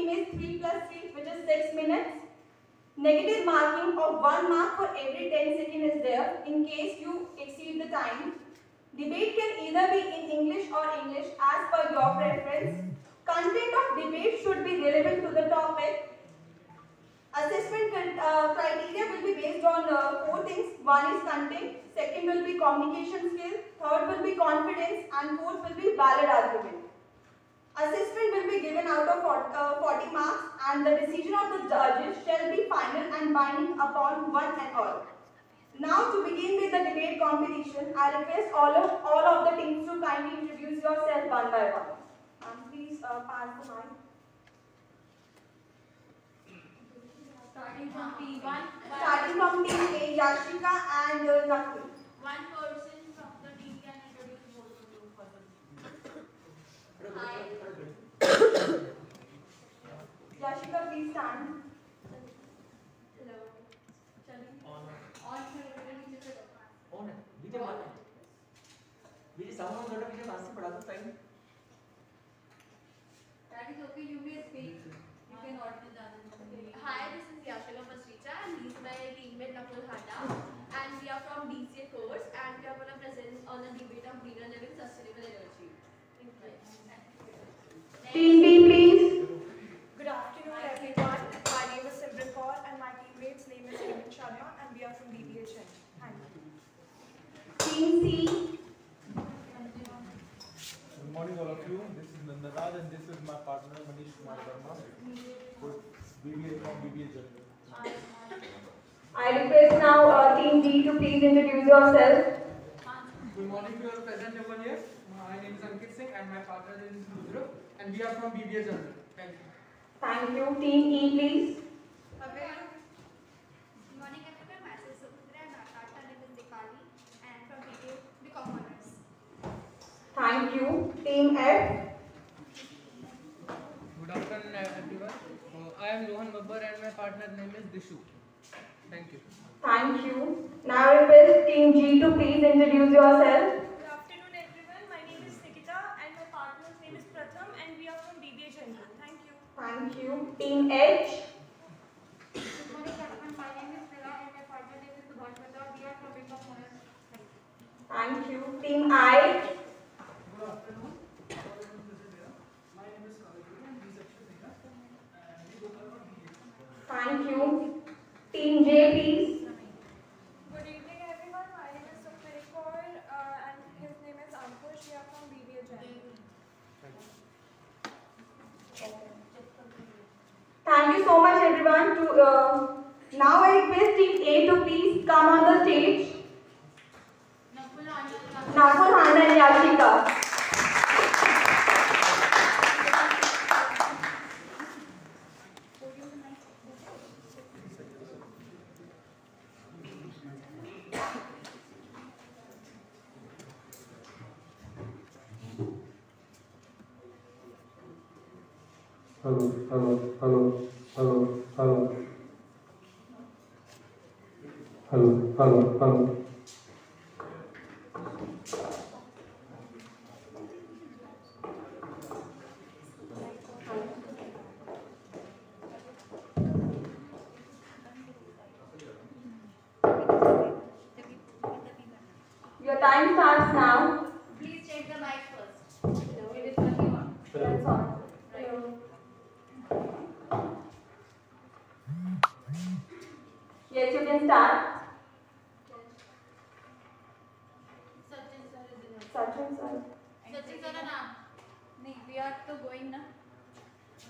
team is 3 plus 3, which is 6 minutes. Negative marking of 1 mark for every 10 seconds is there in case you exceed the time. Debate can either be in English or English as per your preference. Content of debate should be relevant to the topic. Assessment criteria will be based on 4 things. One is content, second will be communication skill, third will be confidence, and fourth will be valid argument. Assessment will be given out of 40 marks, and the decision of the judges shall be final and binding upon one and all. Now to begin with the debate competition, I request all of the teams to kindly introduce yourself one by one. Please pass the mic. Starting from team 1. Starting from team A, Yashika and Nakul. One person from the team can introduce both of you for them. Hi. Yashika, please stand. Hello. On. On. बीजे मारना है। बीजे सामने थोड़ा बीजे मार से पढ़ा दो time. That is okay. You may speak. You can order the other. Hi, this is Yashika Masricha and he's my teammate Nakul Handa, and we are from DCA course and we are going to present on the debate of greener living sustainable energy. Team B, please. Good afternoon, everyone. My name is Simran Kaur and my teammate's name is Hemant Sharma, and we are from BBHN. Thank you. Team C. Good morning, all of you. This is Nandaraj, and this is my partner Manish Kumar Verma, BBA from BBHN. I request now Team D to please introduce yourself. Good morning to your present everyone here. My name is Ankit Singh and my partner is Rudra, and we are from BBA Journal. Thank you. Thank you. Team E, please. Good morning everyone, myself Sudhra and my partner name is Dikali and from BCom Honors. Thank you. Team F. Good afternoon everyone. I am Rohan Babbar and my partner name is Dishu. Thank you. Thank you. Now request Team G to please introduce yourself. Good afternoon, everyone. My name is Nikita and my partner's name is Pratham, and we are from BBHN. Thank you. Thank you. Team H. Good morning everyone, my name is Priya and my partner name is Subhash Pratap. We are from BCom Honors. Thank you. Team I. Good afternoon. My name is Kavita and we are and we both are from BBA. Thank you. Team J, please. Good evening, everyone. My name is Sukhmani Kaur and his name is Ankush. We are from BBHN. Thank you so much, everyone. Now I request Team A to please come on the stage. Nakul Handa and Yashika. Hello. Your time starts now. Please check the mic first. It is working on. That's all. Right. Yes, you can start. Sachin sir is in. Sachin, sir. Sachin sir na. No, we are to going na.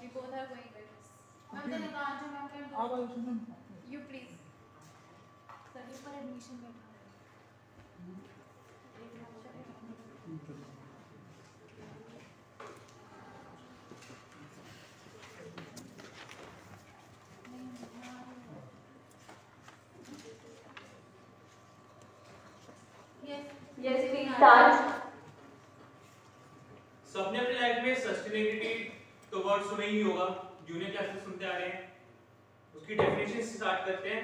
We both are going like this. Ma'am then Akansha ma'am can do. You please. Service for admission बैठा Yes, please start. सबने अपनी life में sustainability तो word सुना ही होगा, junior class में सुनते आ रहे हैं। उसकी डेफिनेशन से स्टार्ट करते हैं।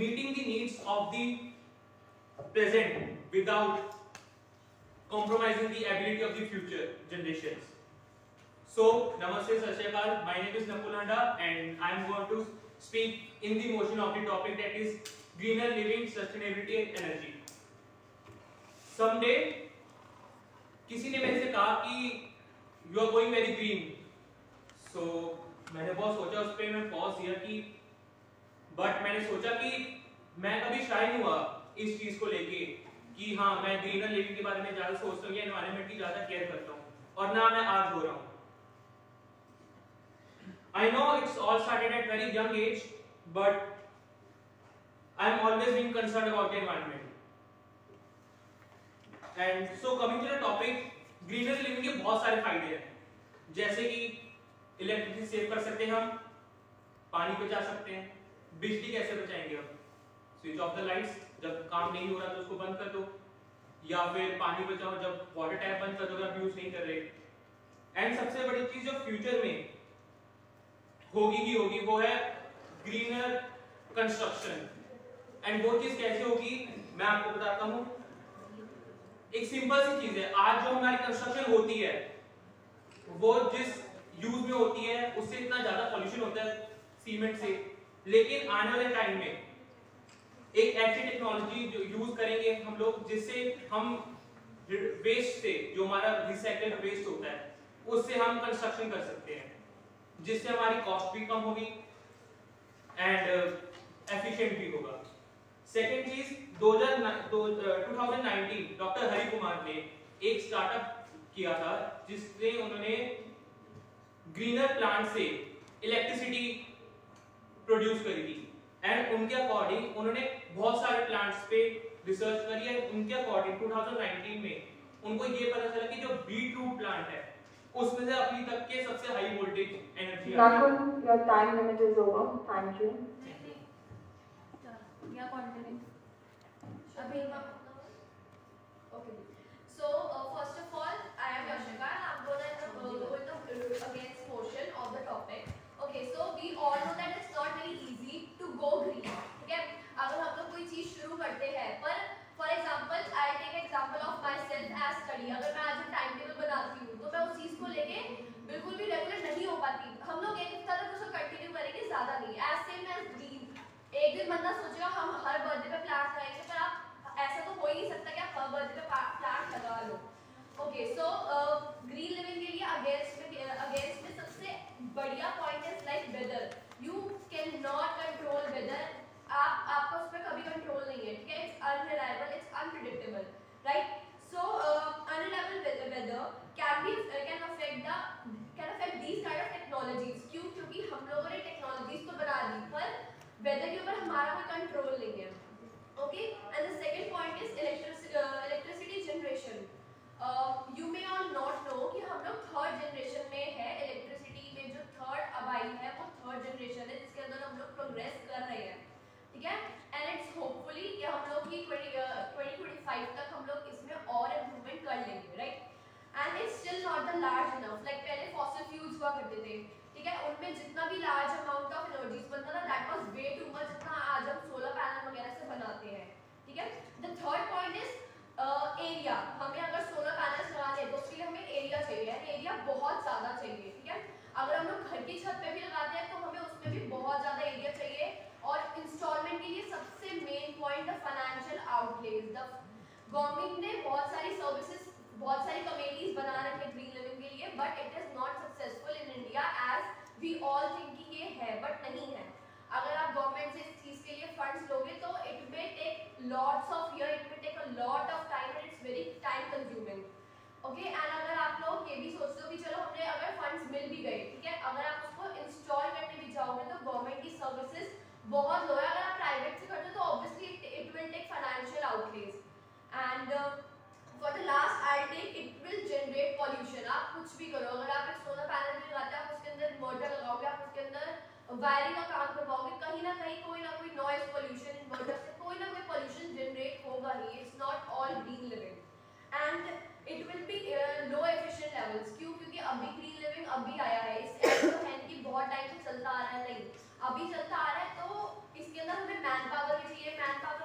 Meeting the needs of the present without compromising the ability of the future generations. So, Namaste, Sat Shri Akal. My name is Nakul Handa and I am going to speak in the motion of the topic that is greener living, sustainability and energy. Someday, किसी ने मेरे से कहा कि you are going very green. So, मैंने बहुत सोचा उस पर, मैं पॉज दिया कि बट मैंने सोचा कि मैं कभी शाय नहीं हुआ इस चीज को लेके कि हाँ मैं ग्रीनर लिविंग के बारे में ज्यादा सोचता हूँ या एनवायरनमेंट की ज्यादा केयर करता हूँ और ना मैं आज हो रहा हूँ. I know it's all started at very young age, but I'm always being concerned about the environment. And so coming to the topic, greener living के बहुत सारे फायदे हैं, जैसे कि इलेक्ट्रिसिटी सेव कर सकते हैं हम, पानी बचा सकते हैं. बिजली कैसे बचाएंगे हम? स्विच ऑफ द लाइट्स, जब काम नहीं हो रहा तो उसको बंद कर दो, या फिर पानी बचाओ जब वाटर टैप बंद कर दो अगर आप यूज नहीं कर रहे. एंड सबसे बड़ी चीज जो फ्यूचर में होगी वो है ग्रीनर कंस्ट्रक्शन. एंड वो चीज कैसे होगी मैं आपको बताता हूं. एक सिंपल सी चीज है, आज जो हमारी कंस्ट्रक्शन होती है वो जिस यूज में होती है उससे इतना ज्यादा पॉल्यूशन होता है सीमेंट से, लेकिन आने वाले टाइम में एक ऐसी टेक्नोलॉजी जो यूज करेंगे हम लोग जिससे हम वेस्ट से, जो हमारा रिसाइकल्ड वेस्ट होता है उससे हम कंस्ट्रक्शन कर सकते हैं, जिससे हमारी कॉस्ट भी कम होगी एंड एफिशिएंट भी होगा. सेकेंड चीज, 2019 डॉक्टर हरि कुमार ने एक स्टार्टअप किया था जिसने उन्होंने ग्रीनर प्लांट से इलेक्ट्रिसिटी प्रोड्यूस करी थी. एंड उनके अकॉर्डिंग उन्होंने बहुत सारे प्लांट्स पे रिसर्च करी है. उनके अकॉर्डिंग 2019 में उनको ये पता चला कि जो बीट रूट प्लांट है उसमें से अभी तक के सबसे high voltage energy Nakul, your time limit is over. Thank you. या कंटिन्यू. अभी okay. So first of all, I am Yashika and I'm going to go in the against portion of the topic. Okay, so we all know that it's not very easy to go green. ठीक है, अगर हम लोग कोई चीज शुरू करते हैं, पर for example I take example of myself as study. अगर मैं आज टाइम टेबल बनाती हूँ तो मैं उस चीज को लेके बिल्कुल भी रेगुलर नहीं हो पाती. हम लोग एक हफ्ता तक उसको कंटिन्यू करेंगे, ज्यादा नहीं. As same as green. एक दिन बंदा सोचेगा हम हर बर्थडे पे प्लांट लगाएंगे, पर आप ऐसा तो हो ही नहीं सकता कि आप हर बर्थडे पे प्लांट लगा लो. ओके, सो ग्रीन लिविंग के लिए अगेंस्ट में सबसे बढ़िया point is like weather. You can not control weather. आपका उस पर कभी कंट्रोल नहीं है. ठीक है, it's unreliable, it's unpredictable, right. So unreliable weather can affect these kind of technologies. क्योंकि हम लोगों ने टेक्नोलॉजीज तो बना दी पर वेदर के ऊपर हमारा कोई कंट्रोल नहीं है. Okay, and the second point is electricity generation. You may all not know कि हम लोग थर्ड जनरेशन में है. इलेक्ट्रिसिटी में जो थर्ड अब आई है वो थर्ड जनरेशन है जिसके अंदर हम लोग प्रोग्रेस कर रहे हैं. ठीक है, एंड इट्स होपफुली कि हम लोग की 2025 तक हम लोग इसमें और इम्प्रूवमेंट कर लेंगे, right. And it's still not the large enough. Like पहले फॉसिल फ्यूल्स हुआ करते थे, ठीक है, उनमें जितना भी लार्ज अमाउंट ऑफ एनर्जीज बनता था that was way too much, जितना आज हम सोलर पैनल वगैरह से बनाते हैं. ठीक है, the third point is area. हमें अगर सोलर पैनल्स लगाने हैं तो उसके लिए हमें एरिया चाहिए, एरिया बहुत ज्यादा चाहिए. ठीक है, अगर हम लोग घर की छत पे भी लगाते हैं तो हमें उसमें भी बहुत ज्यादा एरिया चाहिए. और इंस्टॉलमेंट के लिए सबसे main point the financial outlays. The government ने बहुत सारी सर्विसेज, बहुत सारी कमेटीज बना रखे ग्रीन लिविंग के लिए, but it is not successful in India as we all think कि ये है, बट नहीं है. अगर आप गवर्नमेंट से इस चीज के लिए फंड्स लोगे तो it may take lots of year, it may take a lot of time and it's very time consuming. Okay, and अगर आप लोग ये भी सोचते हो कि चलो हमने अगर फंड्स मिल भी गए, ठीक है, अगर आप उसको इंस्टॉल करने भी जाओगे तो गवर्नमेंट की सर्विसेज बहुत लो है. अगर आप प्राइवेट से करते हो तो obviously it will take financial outlay. And for the last I take it will generate pollution. आप कुछ भी करो, अगर आप एक सोलर पैनल भी लगाते हैं, आप उसके अंदर इन्वर्टर लगाओगे, आप उसके अंदर वायरिंग का काम करवाओगे, कहीं ना कहीं कोई ना कोई नॉइज पॉल्यूशन इन्वर्टर से कोई ना कोई पॉल्यूशन जनरेट होगा ही. It's not all green living and it will be low efficient levels. क्योंकि अभी ग्रीन लिविंग अभी आया है, इस तो है कि बहुत टाइम से चलता आ रहा है, नहीं, अभी चलता आ रहा है. तो इसके अंदर हमें मैन पावर भी चाहिए. Man power